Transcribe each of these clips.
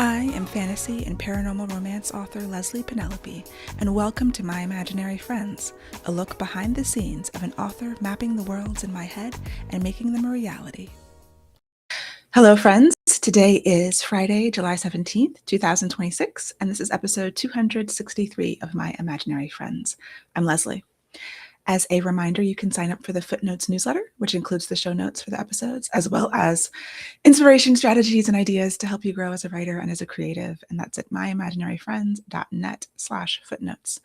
I am fantasy and paranormal romance author Leslye Penelope, and welcome to My Imaginary Friends, a look behind the scenes of an author mapping the worlds in my head and making them a reality. Hello, friends. Today is Friday, July 17th, 2026, and this is episode 263 of My Imaginary Friends. I'm Leslye. As a reminder, you can sign up for the Footnotes newsletter, which includes the show notes for the episodes, as well as inspiration, strategies, and ideas to help you grow as a writer and as a creative. And that's at myimaginaryfriends.net/footnotes.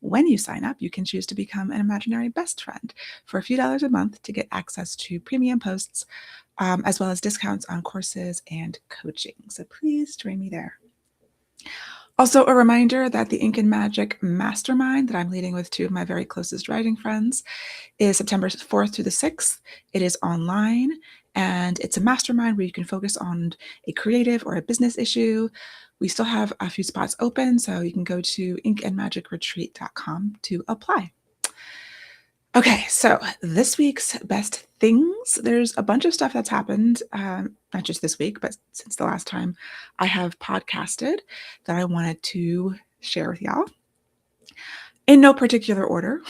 When you sign up, you can choose to become an imaginary best friend for a few dollars a month to get access to premium posts, as well as discounts on courses and coaching. So please join me there. Also, a reminder that the Ink and Magic Mastermind that I'm leading with two of my very closest writing friends is September 4th through the 6th. It is online, and it's a mastermind where you can focus on a creative or a business issue. We still have a few spots open, so you can go to inkandmagicretreat.com to apply. Okay, so this week's best things. There's a bunch of stuff that's happened, not just this week, but since the last time I have podcasted that I wanted to share with y'all. In no particular order,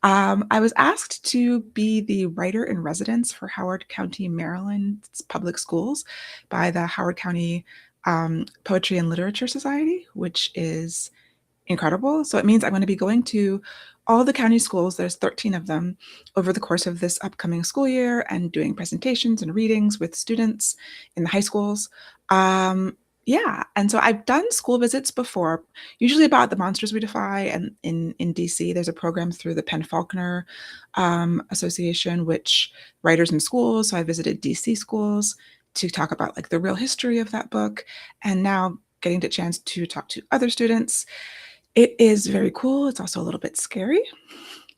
I was asked to be the writer in residence for Howard County, Maryland's public schools by the Howard County Poetry and Literature Society, which is incredible. So it means I'm going to be going to all the county schools, there's 13 of them, over the course of this upcoming school year and doing presentations and readings with students in the high schools. Yeah, and so I've done school visits before, usually about the monsters we defy. And in DC, there's a program through the Penn Faulkner Association, which writers in schools. So I visited DC schools to talk about like the real history of that book, and now getting the chance to talk to other students. It is very cool. It's also a little bit scary.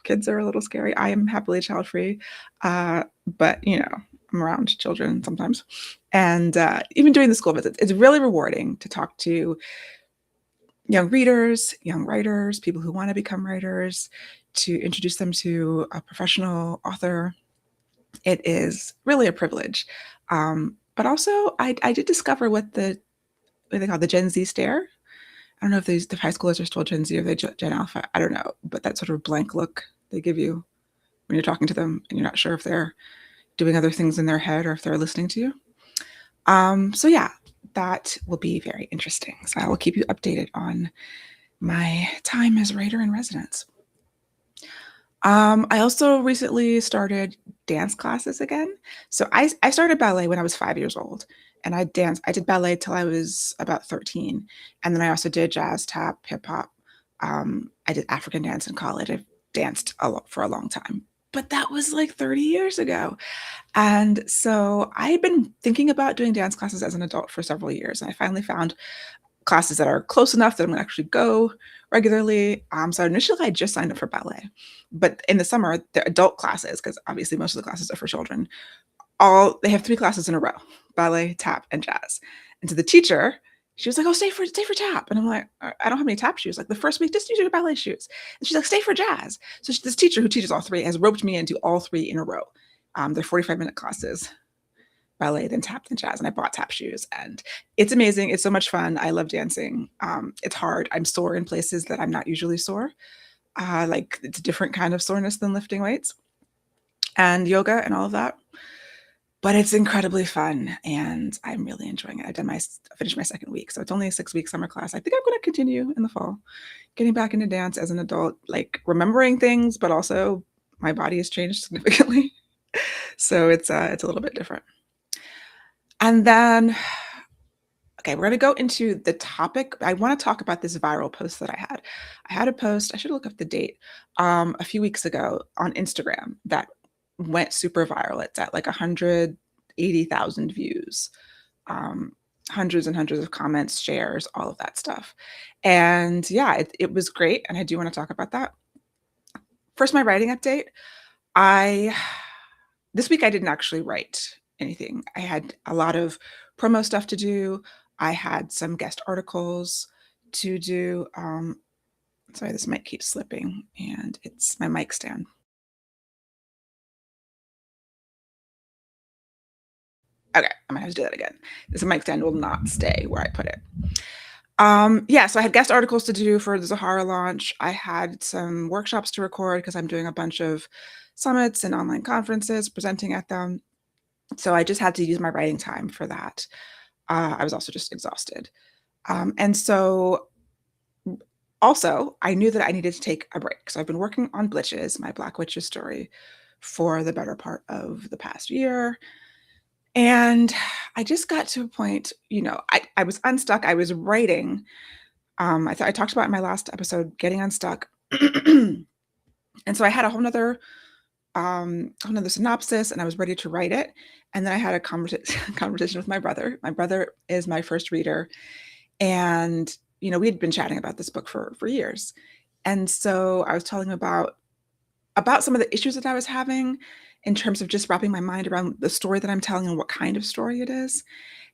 Kids are a little scary. I am happily child-free, but I'm around children sometimes. And even doing the school visits, it's really rewarding to talk to young readers, young writers, people who want to become writers, to introduce them to a professional author. It is really a privilege. But also, I did discover what they call the Gen Z stare. I don't know if the high schoolers are still Gen Z or they Gen Alpha. I don't know, but that sort of blank look they give you when you're talking to them and you're not sure if they're doing other things in their head or if they're listening to you. So yeah, that will be very interesting. So I will keep you updated on my time as writer in residence. I also recently started dance classes again. So I started ballet when I was 5 years old, and I did ballet till I was about 13. And then I also did jazz, tap, hip hop. I did African dance in college. I've danced a lot for a long time, but that was like 30 years ago. And so I had been thinking about doing dance classes as an adult for several years. And I finally found classes that are close enough that I'm gonna actually go regularly. So initially I just signed up for ballet, but in the summer, the adult classes, because obviously most of the classes are for children, they have 3 classes in a row: ballet, tap, and jazz. And to the teacher, she was like, "Oh, stay for tap." And I'm like, "I don't have any tap shoes." Like the first week, just use your ballet shoes. And she's like, "Stay for jazz." So this teacher who teaches all 3 has roped me into all 3 in a row. They're 45-minute classes: ballet, then tap, then jazz. And I bought tap shoes, and it's amazing. It's so much fun. I love dancing. It's hard. I'm sore in places that I'm not usually sore. Like it's a different kind of soreness than lifting weights and yoga and all of that. But it's incredibly fun, and I'm really enjoying it. I finished my second week, so it's only a 6-week summer class. I think I'm going to continue in the fall, getting back into dance as an adult, like remembering things, but also my body has changed significantly. So it's a little bit different. And then, okay, we're going to go into the topic. I want to talk about this viral post that I had. I had a post, I should look up the date, a few weeks ago on Instagram that went super viral. It's at like 180,000 views, hundreds and hundreds of comments, shares, all of that stuff. And yeah, it was great. And I do want to talk about that. First, my writing update. This week I didn't actually write anything. I had a lot of promo stuff to do. I had some guest articles to do. Sorry, this mic keeps slipping, and it's my mic stand. Okay, I'm gonna have to do that again. This mic stand will not stay where I put it. Yeah, so I had guest articles to do for the Zahara launch. I had some workshops to record because I'm doing a bunch of summits and online conferences, presenting at them. So I just had to use my writing time for that. I was also just exhausted. And so also, I knew that I needed to take a break. So I've been working on Blitches, my Black Witches story, for the better part of the past year. And I just got to a point, I was unstuck. I was writing. I talked about in my last episode getting unstuck. And so I had a whole nother synopsis and I was ready to write it. And then I had a conversation with my brother. My brother is my first reader. And, we had been chatting about this book for years. And so I was telling him about some of the issues that I was having in terms of just wrapping my mind around the story that I'm telling and what kind of story it is.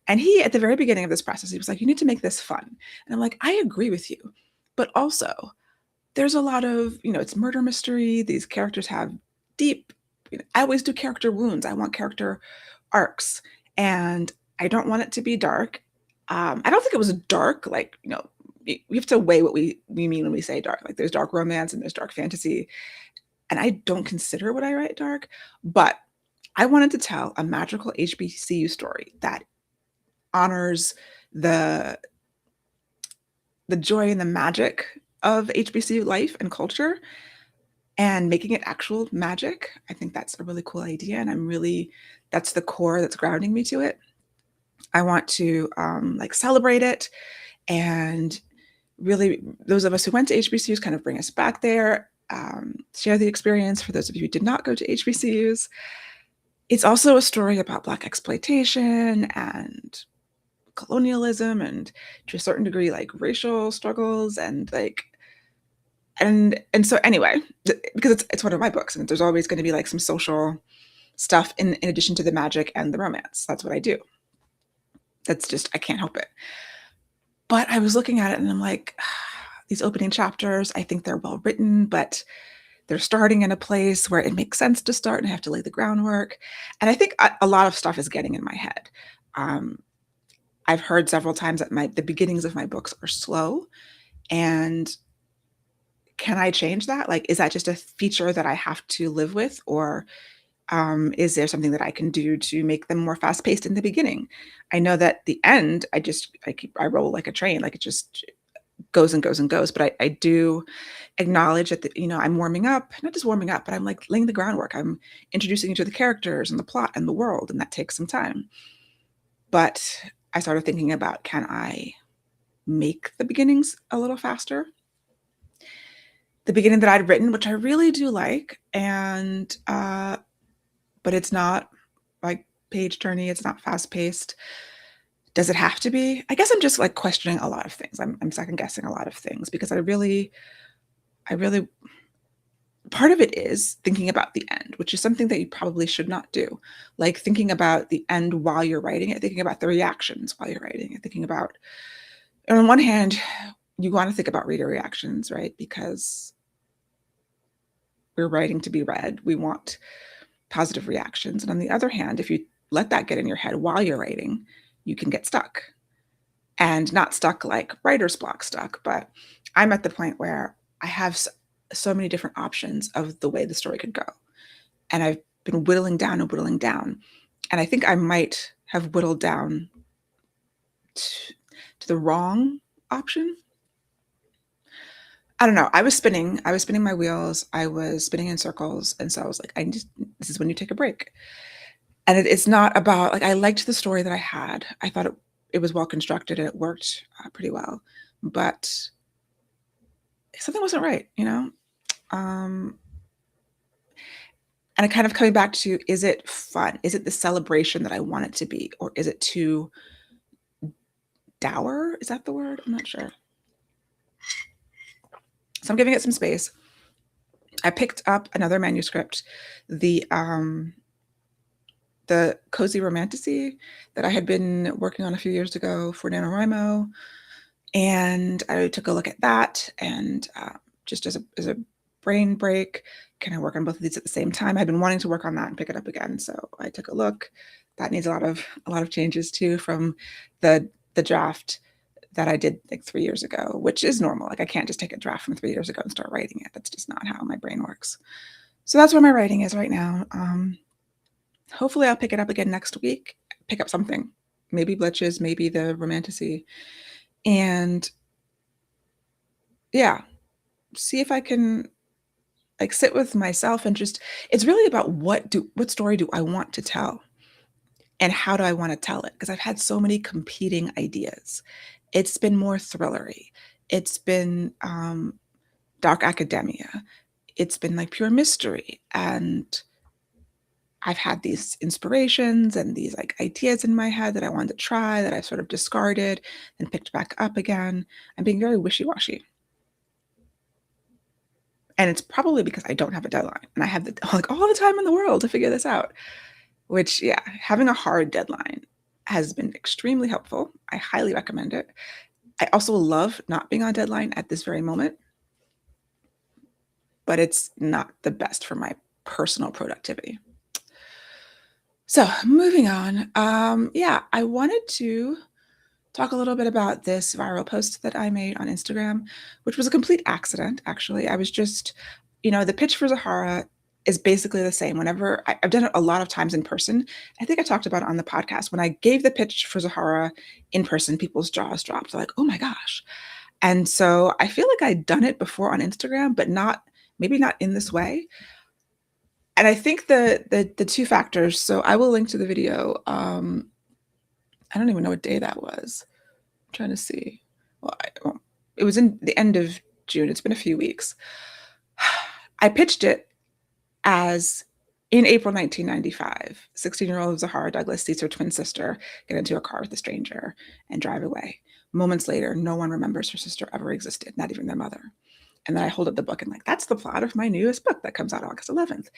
And he, at the very beginning of this process, he was like, you need to make this fun. And I'm like, I agree with you. But also, there's a lot of, it's murder mystery. These characters have deep, I always do character wounds. I want character arcs. And I don't want it to be dark. I don't think it was dark. Like, we have to weigh what we mean when we say dark. Like, there's dark romance and there's dark fantasy. And I don't consider what I write dark, but I wanted to tell a magical HBCU story that honors the joy and the magic of HBCU life and culture and making it actual magic. I think that's a really cool idea. And that's the core that's grounding me to it. I want to celebrate it and really those of us who went to HBCUs kind of bring us back there, share the experience for those of you who did not go to HBCUs. It's also a story about Black exploitation and colonialism and to a certain degree like racial struggles and so anyway, because it's one of my books and there's always going to be like some social stuff in addition to the magic and the romance. That's what I do. That's just, I can't help it. But I was looking at it and I'm like, these opening chapters, I think they're well written, but they're starting in a place where it makes sense to start and I have to lay the groundwork. And I think a lot of stuff is getting in my head. I've heard several times that the beginnings of my books are slow. And can I change that? Like, is that just a feature that I have to live with? Or is there something that I can do to make them more fast paced in the beginning? I know that the end, I roll like a train, like it just goes and goes and goes. But I do acknowledge that, I'm warming up, not just warming up, but I'm like laying the groundwork. I'm introducing you to the characters and the plot and the world, and that takes some time. But I started thinking about, can I make the beginnings a little faster? The beginning that I'd written, which I really do like, and but it's not like page turny, it's not fast paced. Does it have to be? I guess I'm just like questioning a lot of things. I'm second guessing a lot of things because I really, part of it is thinking about the end, which is something that you probably should not do. Like thinking about the end while you're writing it, thinking about the reactions while you're writing it, thinking about, and on one hand, you want to think about reader reactions, right? Because we're writing to be read. We want positive reactions. And on the other hand, if you let that get in your head while you're writing, you can get stuck. And not stuck like writer's block stuck, but I'm at the point where I have so many different options of the way the story could go. And I've been whittling down and whittling down. And I think I might have whittled down to the wrong option. I don't know. I was spinning my wheels. I was spinning in circles. And so I was like, this is when you take a break. And it's not about, like, I liked the story that I had. I thought it was well constructed and it worked pretty well. But something wasn't right, and I kind of coming back to, is it fun? Is it the celebration that I want it to be? Or is it too dour? Is that the word? I'm not sure. So I'm giving it some space. I picked up another manuscript, the Cozy Romantasy that I had been working on a few years ago for NaNoWriMo. And I took a look at that and just as a brain break, can I work on both of these at the same time? I've been wanting to work on that and pick it up again. So I took a look. that needs a lot of changes too from the draft that I did like 3 years ago, which is normal. Like I can't just take a draft from 3 years ago and start writing it. That's just not how my brain works. So that's where my writing is right now. Hopefully I'll pick it up again next week, pick up something, maybe Blitches, maybe the Romantasy, and yeah, see if I can like sit with myself and just, it's really about what story do I want to tell and how do I want to tell it? Because I've had so many competing ideas. It's been more thrillery. It's been dark academia. It's been like pure mystery. And I've had these inspirations and these like ideas in my head that I wanted to try that I sort of discarded and picked back up again. I'm being very wishy-washy. And it's probably because I don't have a deadline and I have like all the time in the world to figure this out, which, yeah, having a hard deadline has been extremely helpful. I highly recommend it. I also love not being on deadline at this very moment, but it's not the best for my personal productivity. So moving on, yeah, I wanted to talk a little bit about this viral post that I made on Instagram, which was a complete accident, actually. I was just, the pitch for Zahara is basically the same. Whenever I've done it a lot of times in person, I think I talked about it on the podcast. When I gave the pitch for Zahara in person, people's jaws dropped. They're like, oh my gosh. And so I feel like I'd done it before on Instagram, but maybe not in this way. And I think the two factors, so I will link to the video. I don't even know what day that was. I'm trying to see. Well, it was in the end of June. It's been a few weeks. I pitched it as in April 1995, 16-year-old Zahara Douglas sees her twin sister get into a car with a stranger and drive away. Moments later, no one remembers her sister ever existed, not even their mother. And then I hold up the book and like, that's the plot of my newest book that comes out August 11th.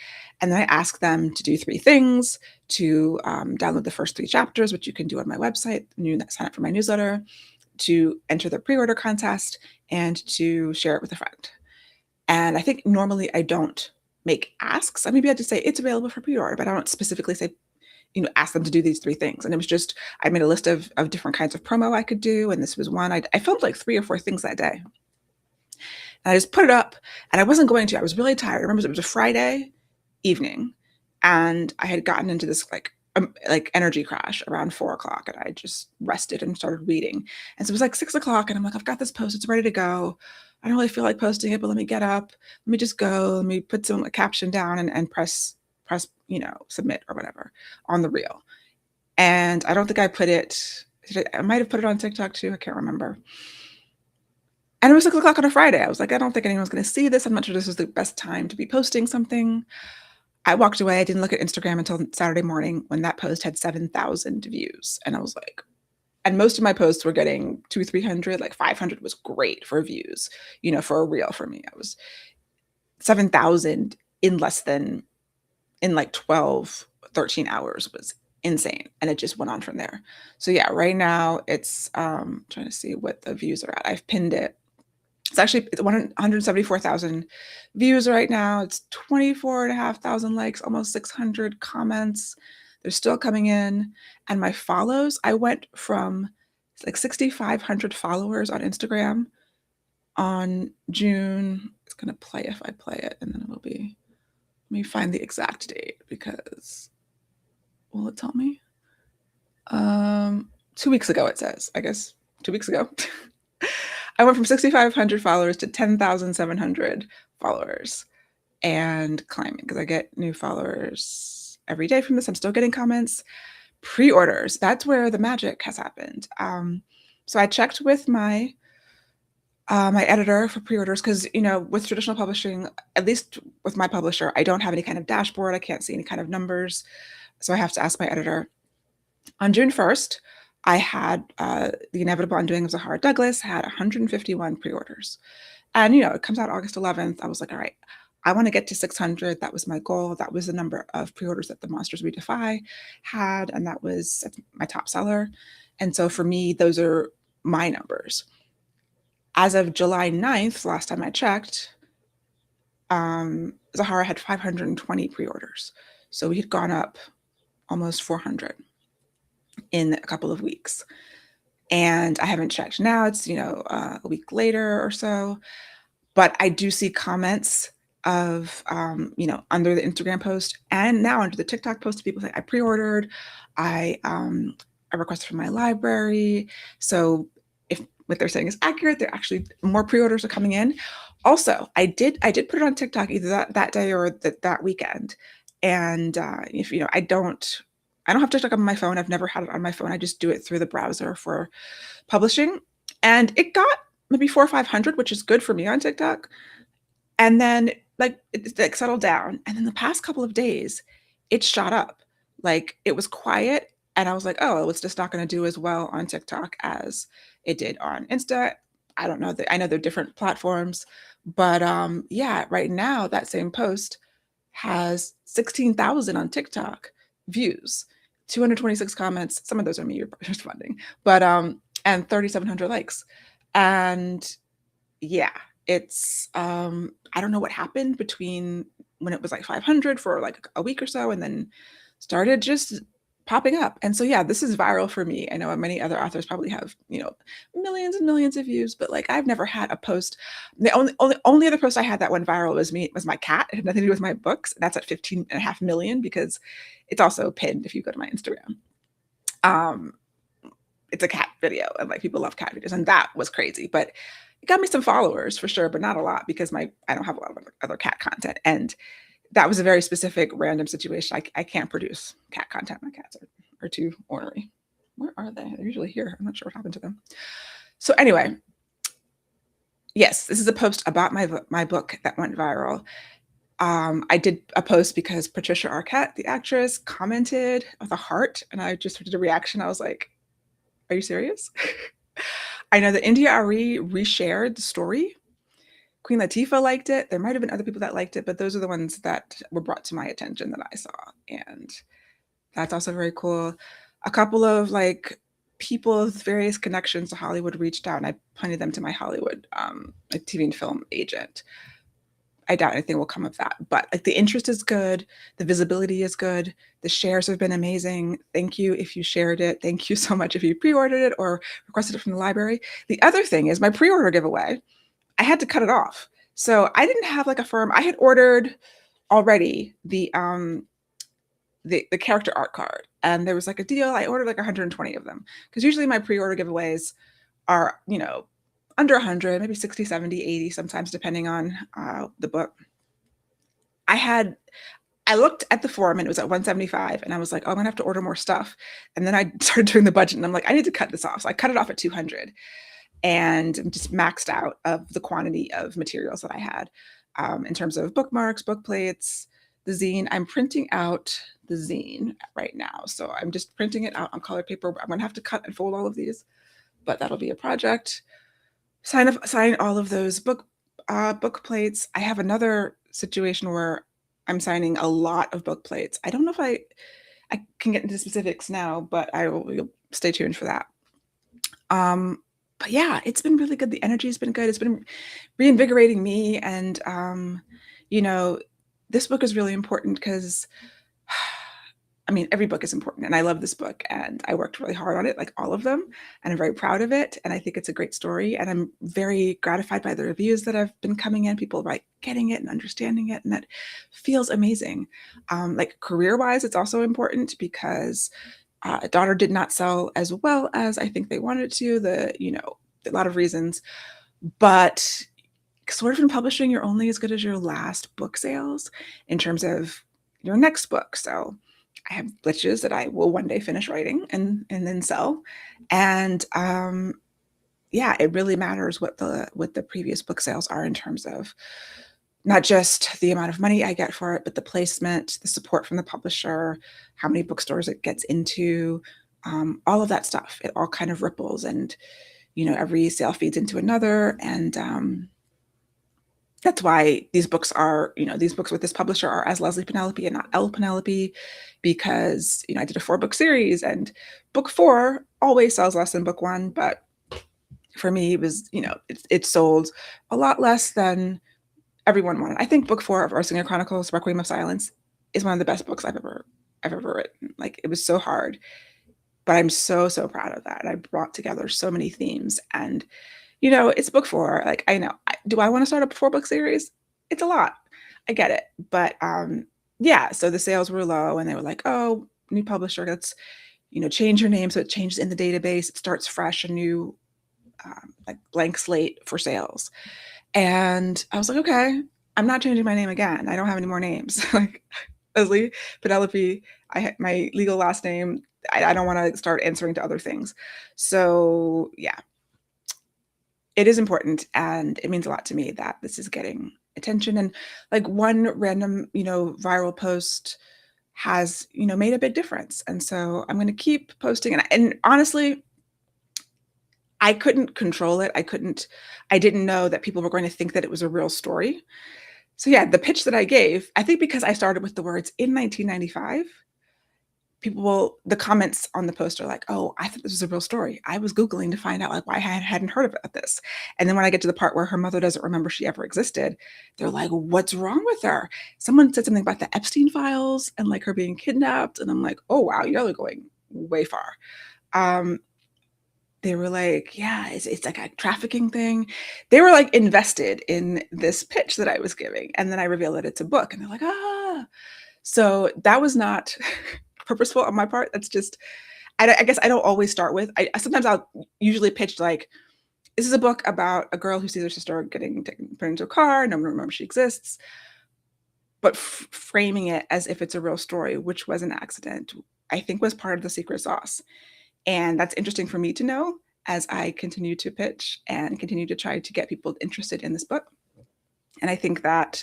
And then I ask them to do 3 things: to download the first 3 chapters, which you can do on my website, sign up for my newsletter, to enter the pre-order contest, and to share it with a friend. And I think normally I don't make asks. Maybe I just say it's available for pre-order, but I don't specifically say, ask them to do these 3 things. And it was just, I made a list of different kinds of promo I could do. And this was one. I filmed like 3 or 4 things that day. And I just put it up, and I wasn't going to. I was really tired. I remember it was a Friday evening, and I had gotten into this like energy crash around 4:00, and I just rested and started reading. And so it was like 6:00, and I'm like, I've got this post. It's ready to go. I don't really feel like posting it, but let me get up. Let me just go. Let me put a caption down and press, submit or whatever on the reel. And I don't think I put it. I might have put it on TikTok too. I can't remember. And it was 6:00 on a Friday. I was like, I don't think anyone's going to see this. I'm not sure this is the best time to be posting something. I walked away. I didn't look at Instagram until Saturday morning when that post had 7,000 views. And I was like, and most of my posts were getting 200, 300, like 500 was great for views, for a reel for me. I was 7,000 in like 12, 13 hours was insane. And it just went on from there. So yeah, right now it's, trying to see what the views are at. I've pinned it. It's 174,000 views right now. It's 24,500 likes, almost 600 comments. They're still coming in. And my follows, I went from like 6,500 followers on Instagram on June. It's going to play if I play it, and then it'll be, let me find the exact date because, will it tell me? 2 weeks ago, it says, I guess 2 weeks ago. I went from 6,500 followers to 10,700 followers and climbing because I get new followers every day from this. I'm still getting comments. Pre-orders, that's where the magic has happened. So I checked with my editor for pre-orders because, with traditional publishing, at least with my publisher, I don't have any kind of dashboard. I can't see any kind of numbers. So I have to ask my editor. On June 1st, I had The Inevitable Undoing of Zahara Douglas had 151 pre-orders. And, it comes out August 11th. I was like, all right, I want to get to 600. That was my goal. That was the number of pre-orders that the Monsters We Defy had. And that was my top seller. And so for me, those are my numbers. As of July 9th, last time I checked, Zahara had 520 pre-orders. So we had gone up almost 400. in a couple of weeks. And I haven't checked now. It's, a week later or so. But I do see comments of, under the Instagram post and now under the TikTok post, people say, I pre-ordered, I requested from my library. So if what they're saying is accurate, they're actually more pre-orders are coming in. Also, I did put it on TikTok either that day or that weekend. And if I don't have TikTok on my phone. I've never had it on my phone. I just do it through the browser for publishing. And it got maybe 400 or 500, which is good for me on TikTok. And then like it like settled down. And then the past couple of days, it shot up. Like it was quiet. And I was like, oh, it's just not going to do as well on TikTok as it did on Insta. I don't know. I know they're different platforms. But yeah, right now that same post has 16,000 on TikTok views, 226 comments. Some of those are me responding, but and 3,700 likes. And yeah, it's I don't know what happened between when it was like 500 for like a week or so and then started just popping up. And so yeah, this is viral for me. I know many other authors probably have, millions and millions of views, but like I've never had a post. The only other post I had that went viral was my cat. It had nothing to do with my books. That's at 15.5 million because it's also pinned if you go to my Instagram. Um, it's a cat video and like people love cat videos and that was crazy, but it got me some followers for sure, but not a lot because I don't have a lot of other cat content. And that was a very specific random situation. I can't produce cat content. My cats are too ornery. Where are they? They're usually here. I'm not sure what happened to them. So anyway, yes, this is a post about my book that went viral. I did a post because Patricia Arquette, the actress, commented with a heart, and I just did a reaction. I was like, "Are you serious?" I know that India Ari reshared the story. Queen Latifah liked it. There might have been other people that liked it, but those are the ones that were brought to my attention that I saw. And that's also very cool. A couple of like people with various connections to Hollywood reached out and I pointed them to my Hollywood like TV and film agent. I doubt anything will come of that, but like the interest is good. The visibility is good. The shares have been amazing. Thank you if you shared it. Thank you so much if you pre-ordered it or requested it from the library. The other thing is my pre-order giveaway. I had to cut it off. So I didn't have like a firm. I had ordered already the character art card, and there was like a deal. I ordered like 120 of them because usually my pre-order giveaways are under 100, maybe 60, 70, 80 sometimes depending on the book. I looked at the forum and it was at 175 and I was like, oh, I'm gonna have to order more stuff. And then I started doing the budget and I'm like, I need to cut this off. So I cut it off at 200 and I'm just maxed out of the quantity of materials that I had in terms of bookmarks, book plates, the zine. I'm printing out the zine right now. So I'm just printing it out on colored paper. I'm gonna have to cut and fold all of these, but that'll be a project. Sign all of those book plates. I have another situation where I'm signing a lot of book plates. I don't know if I can get into specifics now, but I will stay tuned for that. But yeah, it's been really good. The energy has been good. It's been reinvigorating me. And, this book is really important because, I mean, every book is important. And I love this book. And I worked really hard on it, like all of them. And I'm very proud of it. And I think it's a great story. And I'm very gratified by the reviews that have been coming in. People like getting it and understanding it. And that feels amazing. Like career-wise, it's also important because Daughter did not sell as well as I think they wanted to. A lot of reasons, but sort of in publishing, you're only as good as your last book sales in terms of your next book. So I have Blitches that I will one day finish writing and then sell, and yeah, it really matters what the previous book sales are in terms of not just the amount of money I get for it, but the placement, the support from the publisher, how many bookstores it gets into, all of that stuff. It all kind of ripples and, every sale feeds into another. And that's why these books with this publisher are as Leslye Penelope and not L Penelope, because, I did a 4-book series and book 4 always sells less than book 1. But for me, it was, it sold a lot less than everyone wanted. I think book 4 of Arsinger Chronicles, Requiem of Silence, is one of the best books I've ever written. Like, it was so hard. But I'm so, so proud of that. And I brought together so many themes. And, it's book four. Like, I know. Do I want to start a four-book series? It's a lot. I get it. But yeah, so the sales were low and they were like, oh, new publisher, let's, change your name so it changes in the database. It starts fresh, a new like blank slate for sales. And I was like, okay, I'm not changing my name again. I don't have any more names. Like Leslye Penelope, I had my legal last name. I don't want to start answering to other things. So yeah, it is important and it means a lot to me that this is getting attention. And like one random, viral post has, made a big difference. And so I'm going to keep posting. And honestly, I couldn't control it. I didn't know that people were going to think that it was a real story. So yeah, the pitch that I gave, I think because I started with the words in 1995, the comments on the post are like, oh, I thought this was a real story. I was Googling to find out like why I hadn't heard about this. And then when I get to the part where her mother doesn't remember she ever existed, they're like, what's wrong with her? Someone said something about the Epstein files and like her being kidnapped. And I'm like, oh, wow, you're going way far. They were like, yeah, it's like a trafficking thing. They were like invested in this pitch that I was giving. And then I reveal that it's a book and they're like, ah. So that was not purposeful on my part. That's just, I guess I don't always start with, sometimes I'll usually pitch like, this is a book about a girl who sees her sister getting put into a car. No one remembers she exists. But framing it as if it's a real story, which was an accident, I think was part of the secret sauce. And that's interesting for me to know as I continue to pitch and continue to try to get people interested in this book. And I think that,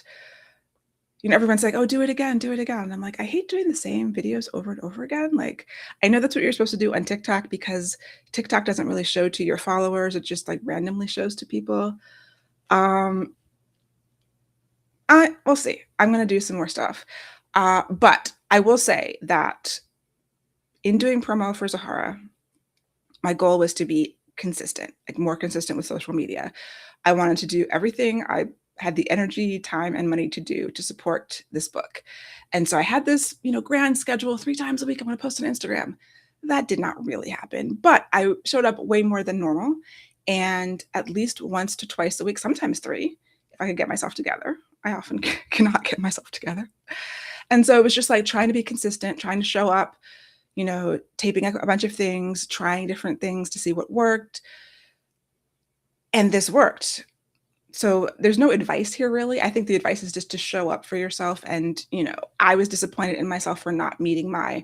everyone's like, oh, do it again, do it again. And I'm like, I hate doing the same videos over and over again. Like, I know that's what you're supposed to do on TikTok because TikTok doesn't really show to your followers. It just like randomly shows to people. We'll see. I'm going to do some more stuff. But I will say that in doing promo for Zahara, my goal was to be consistent, like more consistent with social media. I wanted to do everything I had the energy, time, and money to do to support this book. And so I had this, grand schedule 3 times a week. I'm going to post on Instagram. That did not really happen, but I showed up way more than normal and at least once to twice a week, sometimes 3, if I could get myself together. I often cannot get myself together. And so it was just like trying to be consistent, trying to show up, taping a bunch of things, trying different things to see what worked. And this worked. So there's no advice here, really. I think the advice is just to show up for yourself. And, I was disappointed in myself for not meeting my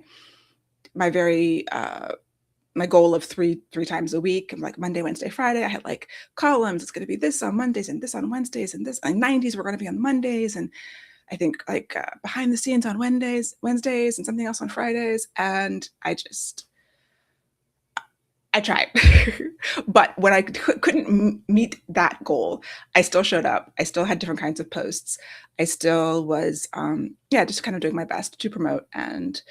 goal of three times a week. Like Monday, Wednesday, Friday. I had like columns. It's going to be this on Mondays and this on Wednesdays and this like 90s were going to be on Mondays. And I think like behind the scenes on Wednesdays and something else on Fridays. And I tried, but when I couldn't meet that goal, I still showed up. I still had different kinds of posts. I still was, just kind of doing my best to promote. And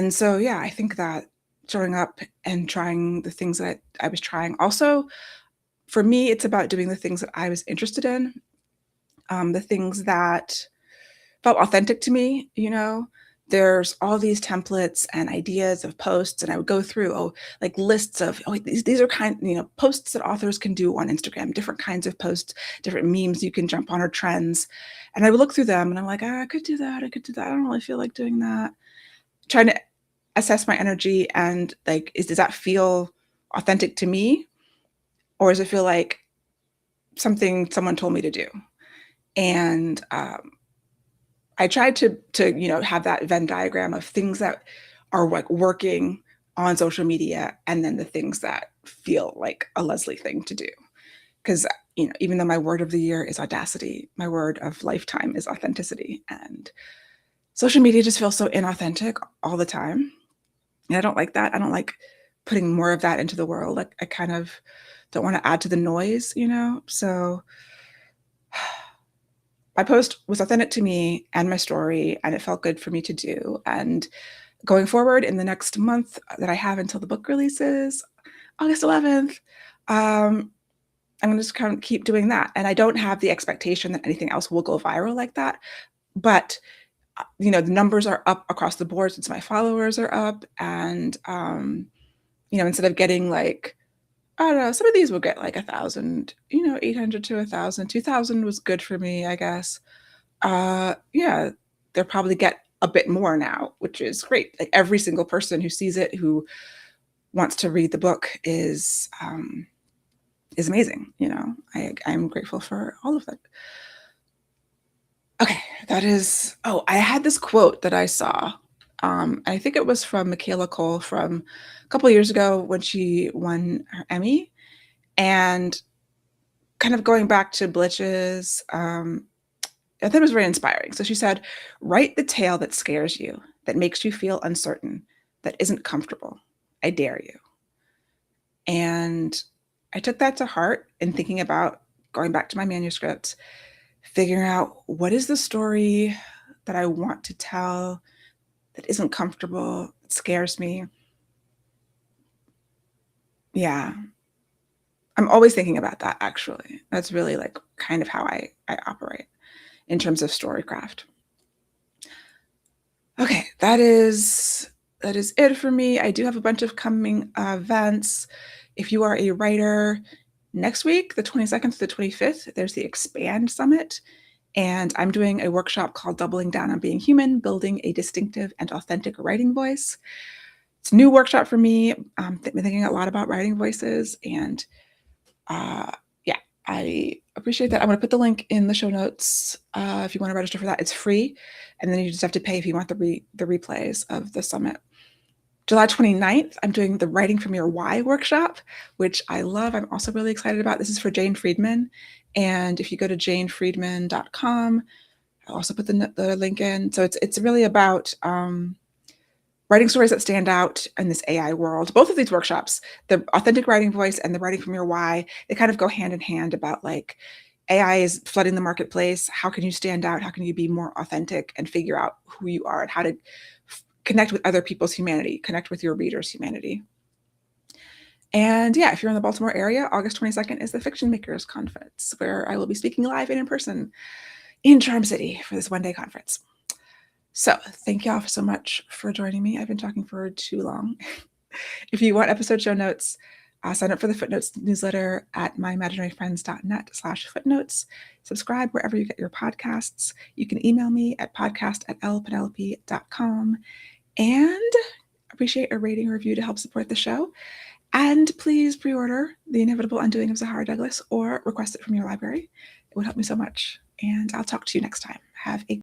so, yeah, I think that showing up and trying the things that I was trying. Also, for me, it's about doing the things that I was interested in, the things that felt authentic to me, There's all these templates and ideas of posts, and I would go through like lists of these are posts that authors can do on Instagram, different kinds of posts, different memes you can jump on or trends, and I would look through them, and I'm like, I could do that. I don't really feel like doing that. Trying to assess my energy and like, does that feel authentic to me, or does it feel like something someone told me to do? And I tried to have that Venn diagram of things that are like working on social media and then the things that feel like a Leslye thing to do. Because, even though my word of the year is audacity, my word of lifetime is authenticity. And social media just feels so inauthentic all the time. And I don't like that. I don't like putting more of that into the world. Like I kind of don't want to add to the noise, So my post was authentic to me and my story, and it felt good for me to do. And going forward in the next month that I have until the book releases, August 11th, I'm going to just kind of keep doing that. And I don't have the expectation that anything else will go viral like that. But the numbers are up across the board since my followers are up. And, instead of getting like, I don't know, some of these will get like 1,000, 800 to 1,000, 2,000 was good for me, I guess. Yeah, they'll probably get a bit more now, which is great. Like every single person who sees it, who wants to read the book is amazing. I'm grateful for all of that. Okay, I had this quote that I saw. I think it was from Michaela Coel from a couple of years ago when she won her Emmy. And kind of going back to Blitches, I thought it was very inspiring. So she said, write the tale that scares you, that makes you feel uncertain, that isn't comfortable. I dare you. And I took that to heart in thinking about going back to my manuscript, figuring out what is the story that I want to tell that isn't comfortable, that scares me. Yeah. I'm always thinking about that, actually. That's really like kind of how I operate in terms of storycraft. Okay, that is it for me. I do have a bunch of coming events. If you are a writer, next week, the 22nd to the 25th, there's the Expand Summit. And I'm doing a workshop called Doubling Down on Being Human, Building a Distinctive and Authentic Writing Voice. It's a new workshop for me. I've been thinking a lot about writing voices, and yeah, I appreciate that. I'm going to put the link in the show notes if you want to register for that. It's free, and then you just have to pay if you want the replays of the summit. July 29th, I'm doing the Writing from Your Why workshop, which I love. I'm also really excited about. This is for Jane Friedman. And if you go to janefriedman.com, I'll also put the link in. So it's really about writing stories that stand out in this AI world. Both of these workshops, the authentic writing voice and the writing from your why, they kind of go hand in hand about like AI is flooding the marketplace. How can you stand out? How can you be more authentic and figure out who you are and how to connect with other people's humanity, connect with your readers' humanity. And yeah, if you're in the Baltimore area, August 22nd is the Fiction Makers Conference, where I will be speaking live and in person in Charm City for this one-day conference. So thank y'all so much for joining me. I've been talking for too long. If you want episode show notes, sign up for the Footnotes newsletter at myimaginaryfriends.net/footnotes. Subscribe wherever you get your podcasts. You can email me at podcast@lpenelope.com. And appreciate a rating or review to help support the show. And please pre-order The Inevitable Undoing of Zahara Douglas or request it from your library. It would help me so much. And I'll talk to you next time. Have a